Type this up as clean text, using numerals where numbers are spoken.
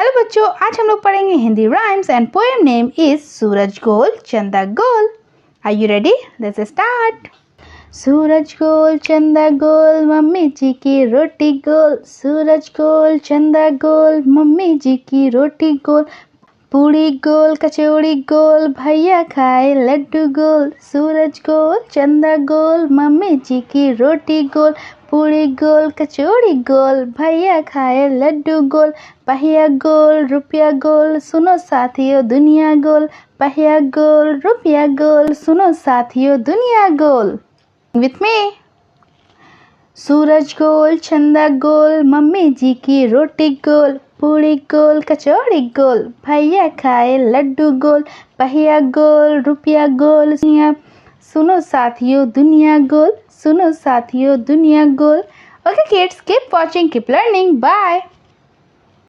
Hello बच्चों, आज हम लोग पढ़ेंगे Hindi rhymes and poem name is Suraj गोल चंदा Gol. Are you ready? Let's start. सूरज गोल चंदा गोल मम्मी जी की रोटी गोल। सूरज गोल चंदा गोल मम्मी जी की रोटी गोल। पूड़ी गोल कचौड़ी गोल भैया खाए लड्डू गोल। सूरज गोल चंदा गोल मम्मी जी की रोटी गोल। पूड़ी गोल कचौड़ी गोल भैया खाए लड्डू गोल। पहिया गोल रुपया गोल सुनो साथियों दुनिया गोल। पहिया गोल रुपया गोल सुनो साथियों दुनिया गोल। With me. सूरज गोल चंदा गोल मम्मी जी की रोटी गोल। पूड़ी गोल कचौड़ी गोल भैया खाए लड्डू गोल। पहिया गोल रुपया गोल सुनो साथियों दुनिया गोल। सुनो साथियों दुनिया गोल। Okay kids, keep watching, keep learning. Bye.